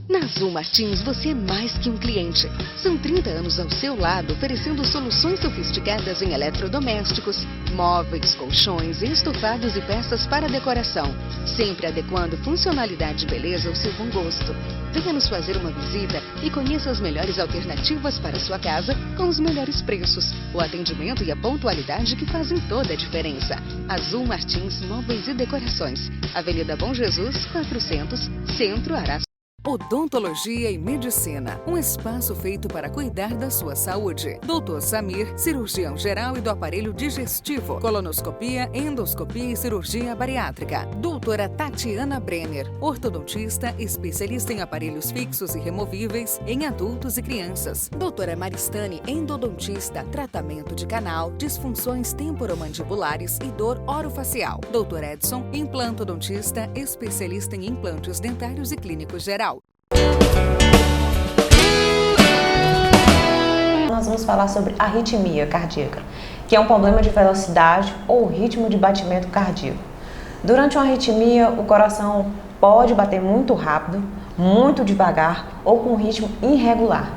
Na Azul Martins, você é mais que um cliente. São 30 anos ao seu lado, oferecendo soluções sofisticadas em eletrodomésticos, móveis, colchões, estofados e peças para decoração, sempre adequando funcionalidade e beleza ao seu bom gosto. Venha nos fazer uma visita e conheça as melhores alternativas para a sua casa com os melhores preços, o atendimento e a pontualidade que fazem toda a diferença. Azul Martins Móveis e Decorações, Avenida Bom Jesus, 400, Centro, Araçuaí. Odontologia e Medicina, um espaço feito para cuidar da sua saúde. Dr. Samir, cirurgião geral e do aparelho digestivo, colonoscopia, endoscopia e cirurgia bariátrica. Doutora Tatiana Brenner, ortodontista, especialista em aparelhos fixos e removíveis em adultos e crianças. Doutora Maristane, endodontista, tratamento de canal, disfunções temporomandibulares e dor orofacial. Doutor Edson, implantodontista, especialista em implantes dentários e clínico geral. Nós vamos falar sobre arritmia cardíaca, que é um problema de velocidade ou ritmo de batimento cardíaco. Durante uma arritmia, o coração pode bater muito rápido, muito devagar ou com um ritmo irregular.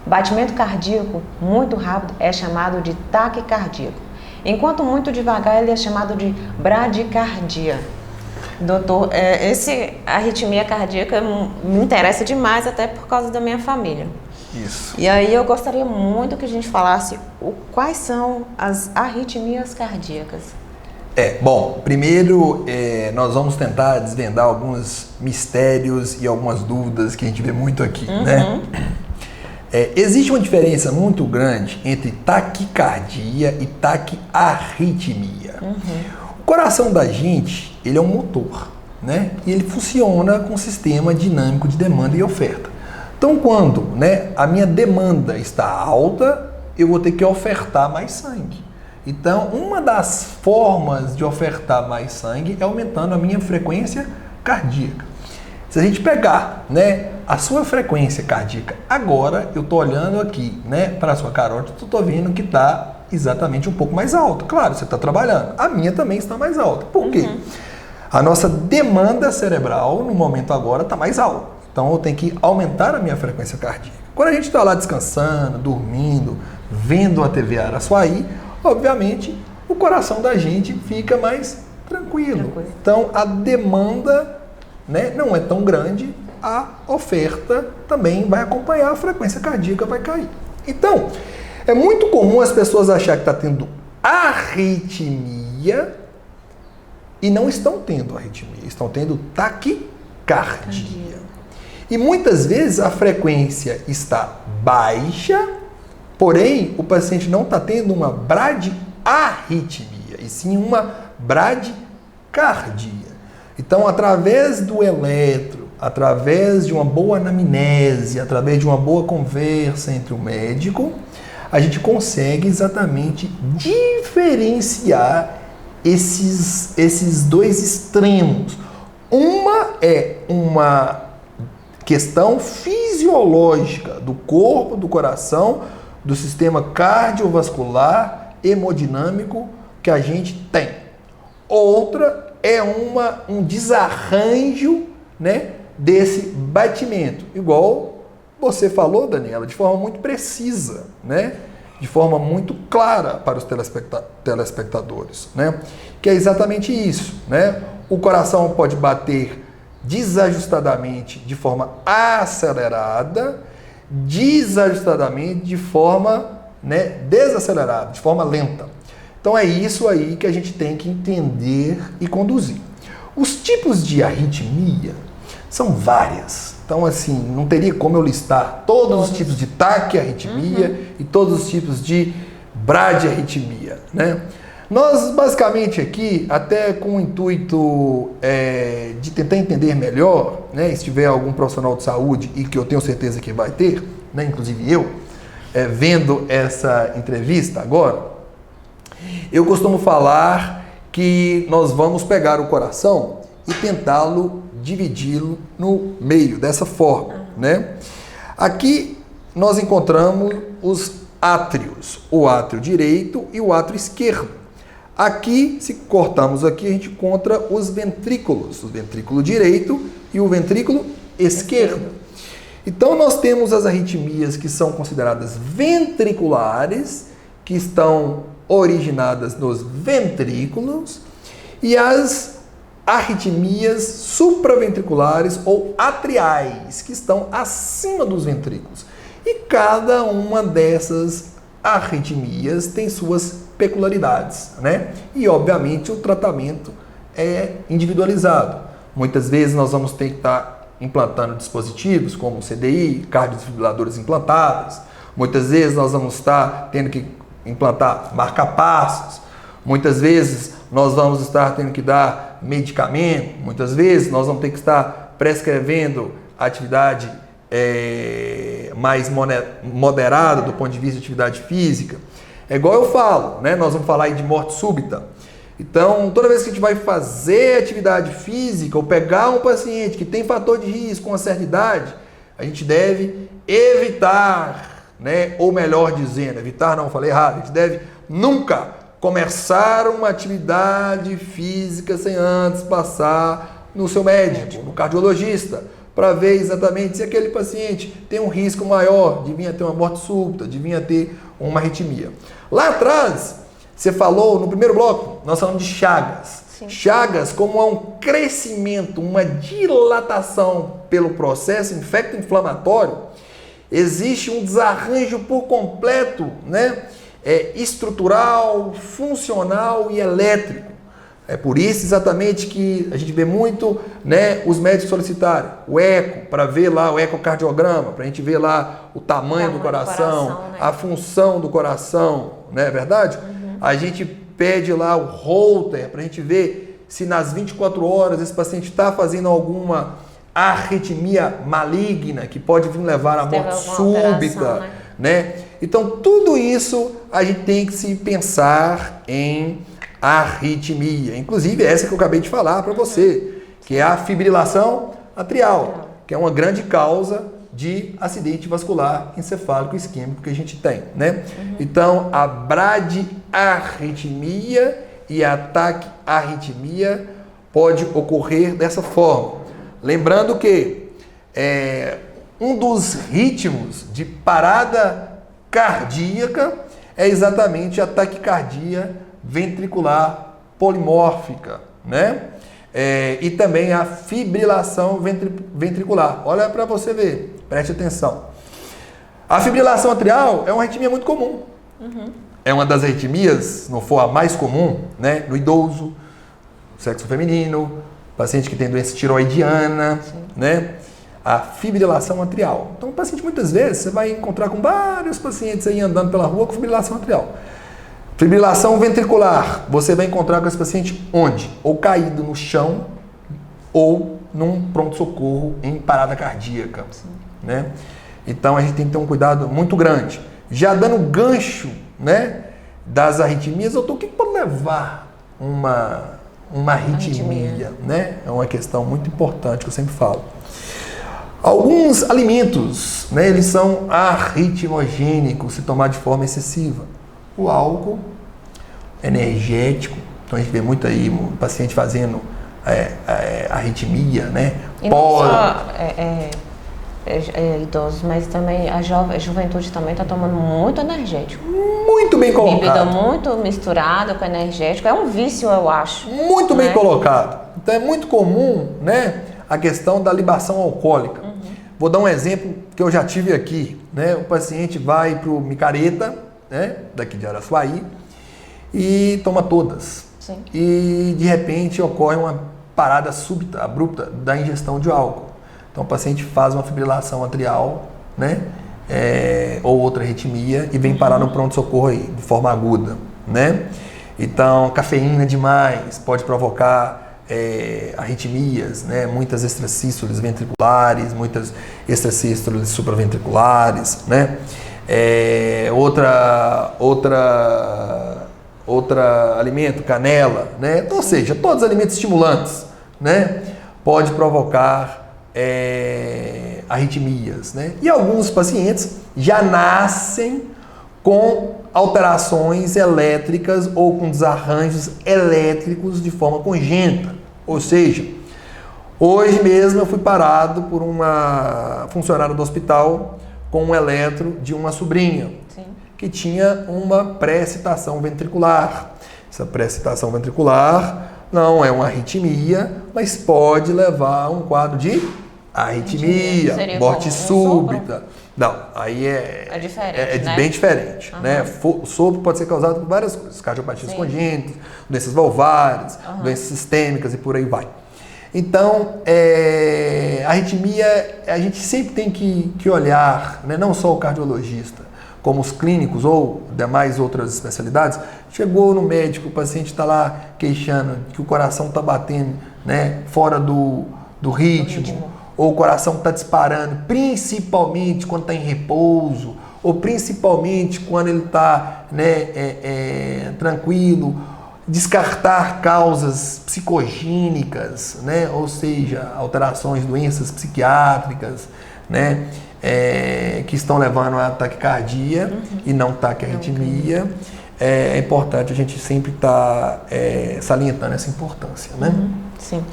Batimento cardíaco muito rápido é chamado de taquicardíaco, enquanto muito devagar ele é chamado de bradicardia. Doutor, esse arritmia cardíaca me interessa demais, até por causa da minha família. Isso. E aí eu gostaria muito que a gente falasse quais são as arritmias cardíacas. Bom, primeiro nós vamos tentar desvendar alguns mistérios e algumas dúvidas que a gente vê muito aqui, né? Existe uma diferença muito grande entre taquicardia e taquiarritmia. O coração da gente, ele é um motor, né? E ele funciona com um sistema dinâmico de demanda e oferta. Então, quando, né, a minha demanda está alta, eu vou ter que ofertar mais sangue. Então, uma das formas de ofertar mais sangue é aumentando a minha frequência cardíaca. Se a gente pegar, né, a sua frequência cardíaca agora, eu estou olhando aqui, né, para a sua carótida, estou vendo que está exatamente um pouco mais alto. Claro, você está trabalhando. A minha também está mais alta. Por quê? A nossa demanda cerebral, no momento agora, está mais alta. Então, eu tenho que aumentar a minha frequência cardíaca. Quando a gente está lá descansando, dormindo, vendo a TV Araçuaí, obviamente, o coração da gente fica mais tranquilo. Então, a demanda, né, não é tão grande, a oferta também vai acompanhar, a frequência cardíaca vai cair. Então, é muito comum as pessoas acharem que está tendo arritmia e não estão tendo arritmia, estão tendo taquicardia. E muitas vezes a frequência está baixa, porém o paciente não está tendo uma bradiarritmia, e sim uma bradicardia. Então, através do eletro, através de uma boa anamnese, através de uma boa conversa entre o médico, a gente consegue exatamente diferenciar esses dois extremos. Uma é uma questão fisiológica do corpo, do coração, do sistema cardiovascular, hemodinâmico que a gente tem. Outra é um desarranjo, né, desse batimento, igual você falou, Daniela, de forma muito precisa, né, de forma muito clara para os telespectadores, né, que é exatamente isso, né? O coração pode bater desajustadamente de forma acelerada, desajustadamente de forma, né, desacelerada, de forma lenta. Então é isso aí que a gente tem que entender e conduzir. Os tipos de arritmia são várias. Então, assim, não teria como eu listar todos os tipos de taquiarritmia e todos os tipos de bradiarritmia, né? Nós, basicamente, aqui, até com o intuito de tentar entender melhor, né, se tiver algum profissional de saúde, e que eu tenho certeza que vai ter, né, inclusive eu, vendo essa entrevista agora, eu costumo falar que nós vamos pegar o coração e tentá-lo dividi-lo no meio, dessa forma, né? Aqui nós encontramos os átrios, o átrio direito e o átrio esquerdo. Aqui, se cortarmos aqui, a gente encontra os ventrículos, o ventrículo direito e o ventrículo esquerdo. Então nós temos as arritmias que são consideradas ventriculares, que estão originadas nos ventrículos, e as arritmias supraventriculares ou atriais, que estão acima dos ventrículos. E cada uma dessas arritmias tem suas peculiaridades, né? E, obviamente, o tratamento é individualizado. Muitas vezes nós vamos ter que estar implantando dispositivos como CDI, cardiodesfibriladores implantados. Muitas vezes nós vamos estar tendo que implantar marca-passos. Muitas vezes nós vamos estar tendo que dar medicamento. Muitas vezes nós vamos ter que estar prescrevendo atividade mais moderada do ponto de vista de atividade física. É igual eu falo, né? Nós vamos falar aí de morte súbita. Então, toda vez que a gente vai fazer atividade física ou pegar um paciente que tem fator de risco com uma certa idade, a gente deve evitar, né? Ou melhor dizendo, evitar não, falei errado, a gente deve nunca começar uma atividade física sem antes passar no seu médico, no cardiologista, para ver exatamente se aquele paciente tem um risco maior de vir a ter uma morte súbita, de vir a ter uma arritmia. Lá atrás, você falou, no primeiro bloco, nós falamos de Chagas. Sim. Chagas, como há um crescimento, uma dilatação pelo processo infecto-inflamatório, existe um desarranjo por completo, né? Estrutural, funcional e elétrico. É por isso exatamente que a gente vê muito, né, os médicos solicitarem o eco, para ver lá o ecocardiograma, para a gente ver lá o tamanho do coração, né? A função do coração, não é verdade? A gente pede lá o Holter, para a gente ver se nas 24 horas esse paciente está fazendo alguma arritmia maligna, que pode vir levar à morte súbita, né? Então, tudo isso a gente tem que se pensar em arritmia, inclusive essa que eu acabei de falar para você, que é a fibrilação atrial, que é uma grande causa de acidente vascular encefálico isquêmico que a gente tem, né? Então, a bradiarritmia e a taquiarritmia pode ocorrer dessa forma. Lembrando que um dos ritmos de parada cardíaca é exatamente a taquicardia ventricular polimórfica, né? E também a fibrilação ventricular. Olha para você ver, preste atenção. A fibrilação atrial é uma arritmia muito comum. É uma das arritmias, se não for a mais comum, né, no idoso, sexo feminino, paciente que tem doença tiroidiana, né? A fibrilação atrial. Então, o paciente, muitas vezes, você vai encontrar com vários pacientes aí andando pela rua com fibrilação atrial. Fibrilação ventricular, você vai encontrar com esse paciente onde? Ou caído no chão, ou num pronto-socorro em parada cardíaca, né? Então, a gente tem que ter um cuidado muito grande. Já dando gancho, né, das arritmias, doutor, o que pode levar uma arritmia, né? É uma questão muito importante que eu sempre falo. Alguns alimentos, né, eles são arritmogênicos se tomar de forma excessiva. O álcool, energético, então a gente vê muito aí o paciente fazendo arritmia, né? E não só idosos, mas também a juventude também está tomando muito energético. Muito bem colocado. Bebida muito misturada com energético. É um vício, eu acho. Muito bem colocado. Então é muito comum, né, a questão da libação alcoólica. Vou dar um exemplo que eu já tive aqui, né? O paciente vai para o Micareta, né, daqui de Araçuaí, e toma todas. Sim. E de repente ocorre uma parada súbita, abrupta da ingestão de álcool. Então o paciente faz uma fibrilação atrial, né, ou outra arritmia e vem parar no pronto-socorro aí, de forma aguda, né? Então, cafeína demais pode provocar arritmias, né? Muitas extrasístoles ventriculares, muitas extrasístoles supraventriculares, né? Outra alimento, canela, né? Então, ou seja, todos os alimentos estimulantes, né, pode provocar arritmias, né? E alguns pacientes já nascem com alterações elétricas ou com desarranjos elétricos de forma congênita. Ou seja, hoje mesmo eu fui parado por uma funcionária do hospital com um eletro de uma sobrinha, que tinha uma pré-excitação ventricular. Essa pré-excitação ventricular não é uma arritmia, mas pode levar a um quadro de arritmia, morte súbita. Não, aí é diferente, né? Bem diferente, né? O sopro pode ser causado por várias coisas, cardiopatias congênitas, doenças valvares, doenças sistêmicas e por aí vai. Então, a arritmia, a gente sempre tem que olhar, né? Não só o cardiologista, como os clínicos ou demais outras especialidades. Chegou no médico, o paciente está lá queixando que o coração está batendo, né, fora do ritmo. Ou o coração está disparando, principalmente quando está em repouso, ou principalmente quando ele está, né, tranquilo. Descartar causas psicogênicas, né, ou seja, alterações, doenças psiquiátricas, né, que estão levando a taquicardia e não taquiarritmia. É importante a gente sempre estar salientando essa importância, né? Sim.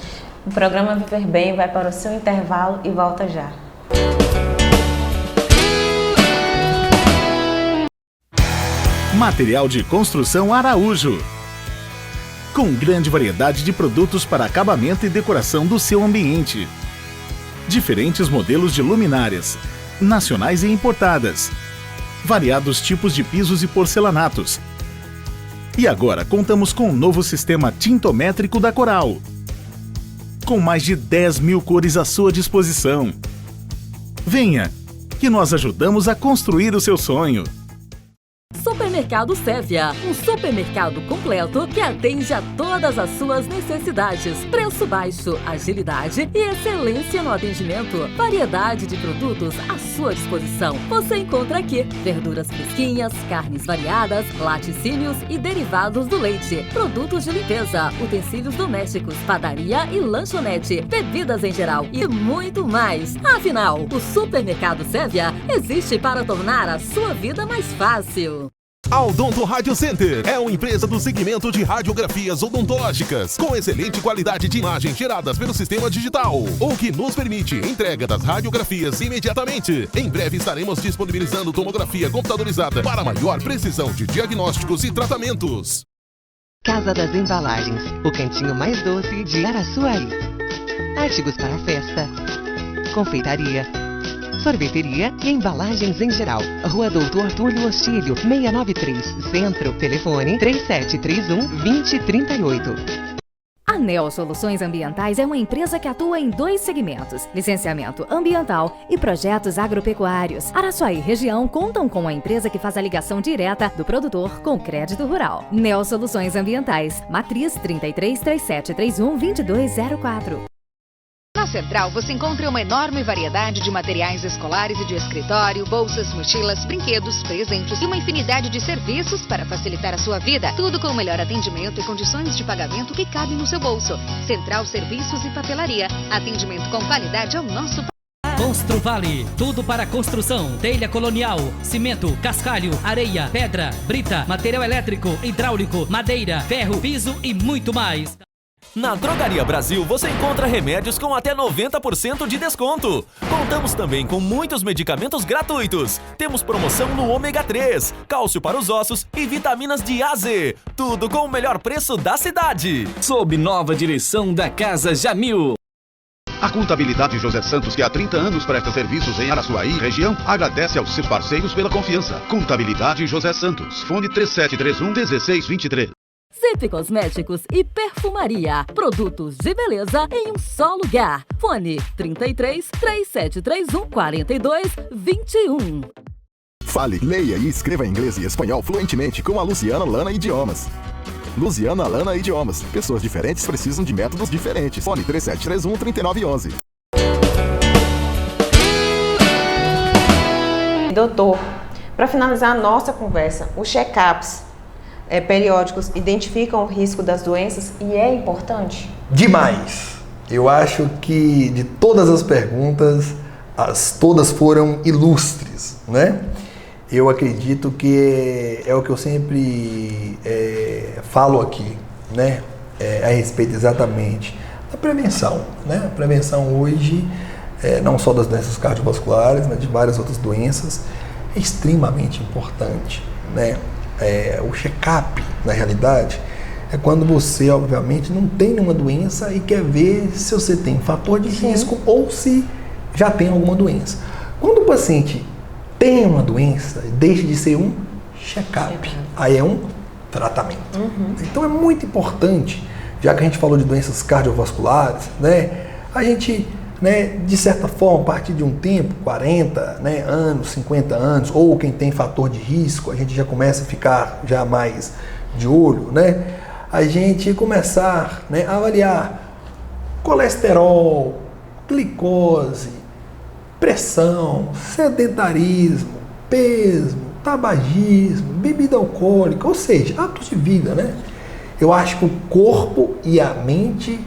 O programa Viver Bem vai para o seu intervalo e volta já. Material de construção Araújo. Com grande variedade de produtos para acabamento e decoração do seu ambiente. Diferentes modelos de luminárias, nacionais e importadas. Variados tipos de pisos e porcelanatos. E agora contamos com um novo sistema tintométrico da Coral. Com mais de 10 mil cores à sua disposição. Venha, que nós ajudamos a construir o seu sonho. Supermercado Sévia, um supermercado completo que atende a todas as suas necessidades. Preço baixo, agilidade e excelência no atendimento. Variedade de produtos à sua disposição. Você encontra aqui verduras fresquinhas, carnes variadas, laticínios e derivados do leite, produtos de limpeza, utensílios domésticos, padaria e lanchonete, bebidas em geral e muito mais. Afinal, o Supermercado Sévia existe para tornar a sua vida mais fácil. A Odonto Radio Center é uma empresa do segmento de radiografias odontológicas, com excelente qualidade de imagem geradas pelo sistema digital, o que nos permite entrega das radiografias imediatamente. Em breve estaremos disponibilizando tomografia computadorizada para maior precisão de diagnósticos e tratamentos. Casa das Embalagens, o cantinho mais doce de Araçuaí. Artigos para festa, confeitaria, sorveteria e embalagens em geral. Rua Doutor Túlio Hostilio, 693, Centro. Telefone 3731-2038. A Neo Soluções Ambientais é uma empresa que atua em 2 segmentos: licenciamento ambiental e projetos agropecuários. Araçuaí e região contam com a empresa que faz a ligação direta do produtor com crédito rural. Neo Soluções Ambientais, matriz 3337312204. Na Central você encontra uma enorme variedade de materiais escolares e de escritório, bolsas, mochilas, brinquedos, presentes e uma infinidade de serviços para facilitar a sua vida. Tudo com o melhor atendimento e condições de pagamento que cabem no seu bolso. Central Serviços e Papelaria. Atendimento com qualidade ao nosso Construvale, tudo para construção, telha colonial, cimento, cascalho, areia, pedra, brita, material elétrico, hidráulico, madeira, ferro, piso e muito mais. Na Drogaria Brasil você encontra remédios com até 90% de desconto. Contamos também com muitos medicamentos gratuitos. Temos promoção no ômega 3, cálcio para os ossos e vitaminas de A a Z. Tudo com o melhor preço da cidade. Sob nova direção da Casa Jamil. A Contabilidade José Santos, que há 30 anos presta serviços em Araçuaí e região, agradece aos seus parceiros pela confiança. Contabilidade José Santos. Fone 3731-1623. Zip Cosméticos e Perfumaria. Produtos de beleza em um só lugar. Fone 33 3731 4221. Fale, leia e escreva inglês e espanhol fluentemente com a Luciana Lana Idiomas. Luciana Lana Idiomas. Pessoas diferentes precisam de métodos diferentes. Fone 3731-3911. Doutor, para finalizar a nossa conversa, os check-ups periódicos identificam o risco das doenças e é importante? Demais! Eu acho que de todas as perguntas, todas foram ilustres, né? Eu acredito que é o que eu sempre falo aqui, né? A respeito exatamente da prevenção, né? A prevenção hoje, não só das doenças cardiovasculares, mas de várias outras doenças, é extremamente importante, né? O check-up, na realidade, é quando você, obviamente, não tem nenhuma doença e quer ver se você tem fator de risco ou se já tem alguma doença. Quando o paciente tem uma doença, deixa de ser um check-up, aí é um tratamento. Então é muito importante, já que a gente falou de doenças cardiovasculares, né, a gente, né, de certa forma, a partir de um tempo, 40 anos, 50 anos, ou quem tem fator de risco, a gente já começa a ficar já mais de olho, né? A gente começar, né, a avaliar colesterol, glicose, pressão, sedentarismo, peso, tabagismo, bebida alcoólica, ou seja, hábitos de vida, né? Eu acho que o corpo e a mente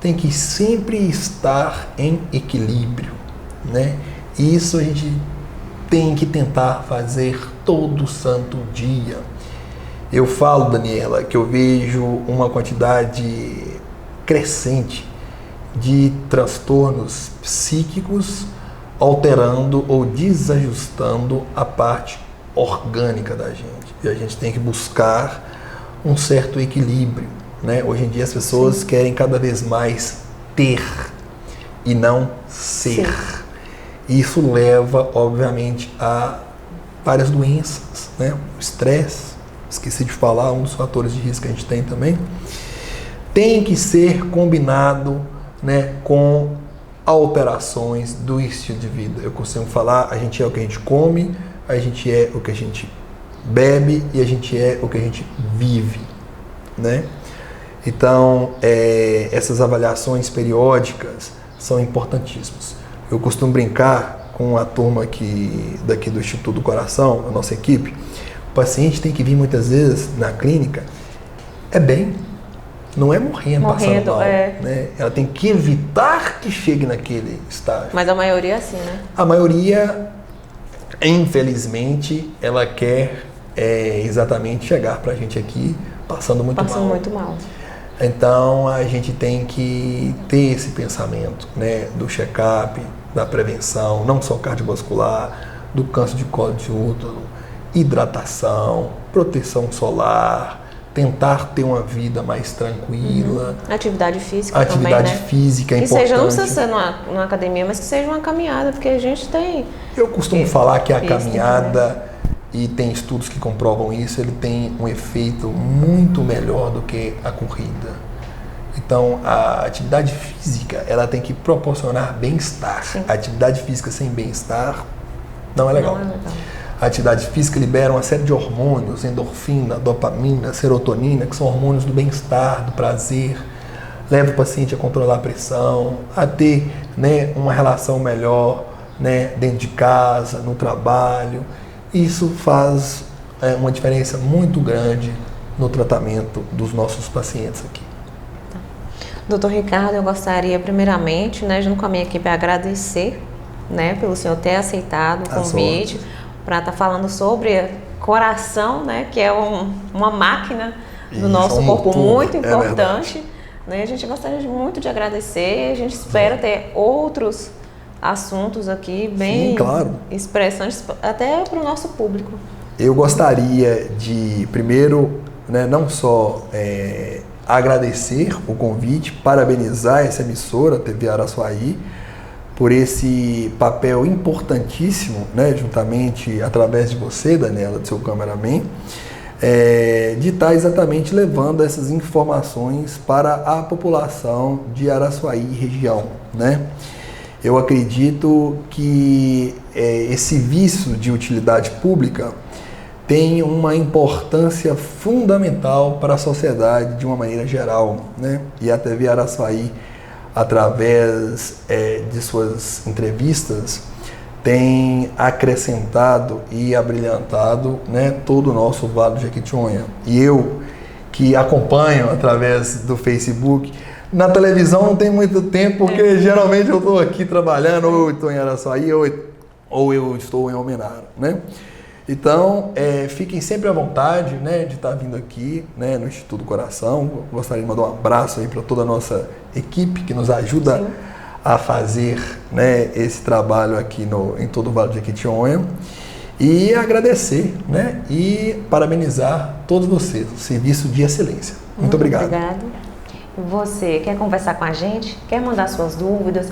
tem que sempre estar em equilíbrio, né? E isso a gente tem que tentar fazer todo santo dia. Eu falo, Daniela, que eu vejo uma quantidade crescente de transtornos psíquicos alterando ou desajustando a parte orgânica da gente. E a gente tem que buscar um certo equilíbrio, né? Hoje em dia as pessoas querem cada vez mais ter e não ser. Isso leva, obviamente, a várias doenças, né? O estresse, esqueci de falar, um dos fatores de risco que a gente tem também, tem que ser combinado, né, com alterações do estilo de vida. Eu costumo falar, a gente é o que a gente come, a gente é o que a gente bebe e a gente é o que a gente vive, né? Então, essas avaliações periódicas são importantíssimas. Eu costumo brincar com a turma daqui do Instituto do Coração, a nossa equipe. O paciente tem que vir muitas vezes na clínica, bem, não é morrendo passando mal, né? Ela tem que evitar que chegue naquele estágio. Mas a maioria é assim, né? A maioria, infelizmente, ela quer exatamente chegar pra gente aqui passando muito mal. Então, a gente tem que ter esse pensamento, né, do check-up, da prevenção, não só cardiovascular, do câncer de colo de útero, hidratação, proteção solar, tentar ter uma vida mais tranquila. Atividade física Atividade também, né? física é que importante. Seja, não precisa ser numa academia, mas que seja uma caminhada, porque a gente tem... Eu costumo falar que a caminhada, e tem estudos que comprovam isso, ele tem um efeito muito melhor do que a corrida. Então, a atividade física, ela tem que proporcionar bem-estar. A atividade física sem bem-estar não é legal. Não é legal. A atividade física libera uma série de hormônios, endorfina, dopamina, serotonina, que são hormônios do bem-estar, do prazer. Leva o paciente a controlar a pressão, a ter, né, uma relação melhor, né, dentro de casa, no trabalho. Isso faz uma diferença muito grande no tratamento dos nossos pacientes aqui. Doutor Ricardo, eu gostaria primeiramente, né, junto com a minha equipe, agradecer, né, pelo senhor ter aceitado o convite para estar falando sobre coração, né, que é uma máquina do nosso corpo muito importante. Né, a gente gostaria muito de agradecer, a gente espera ter outros assuntos aqui bem expressantes até para o nosso público. Eu gostaria de, primeiro, né, não só agradecer o convite, parabenizar essa emissora, TV Araçuaí, por esse papel importantíssimo, né, juntamente, através de você, Daniela, do seu cameraman, de estar exatamente levando essas informações para a população de Araçuaí e região, né? Eu acredito que esse serviço de utilidade pública tem uma importância fundamental para a sociedade de uma maneira geral, né? E a TV Araçuaí, através de suas entrevistas, tem acrescentado e abrilhantado, né, todo o nosso Vale do Jequitinhonha. E eu, que acompanho através do Facebook, na televisão não tem muito tempo, porque geralmente eu estou aqui trabalhando, ou eu estou em Araçuaí, ou eu estou em Almenara, né? Então, fiquem sempre à vontade, né, de estar vindo aqui, né, no Instituto Coração. Gostaria de mandar um abraço aí para toda a nossa equipe que nos ajuda a fazer, né, esse trabalho aqui em todo o Vale do Jequitinhonha. E agradecer, né, e parabenizar todos vocês, o serviço de excelência. Muito obrigado. Obrigado. Você quer conversar com a gente? Quer mandar suas dúvidas?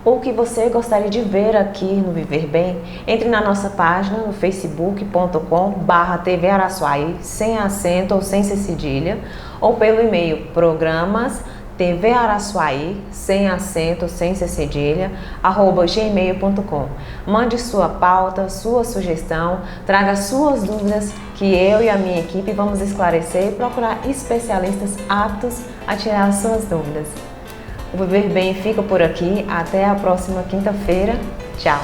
Ou que você gostaria de ver aqui no Viver Bem? Entre na nossa página no facebook.com/TV Araçuaí, sem acento ou sem cedilha, ou pelo e-mail programas TV Araçuaí, sem acento, sem cedilha, @gmail.com. Mande sua pauta, sua sugestão, traga suas dúvidas que eu e a minha equipe vamos esclarecer e procurar especialistas aptos a tirar as suas dúvidas. O Viver Bem fica por aqui. Até a próxima quinta-feira. Tchau!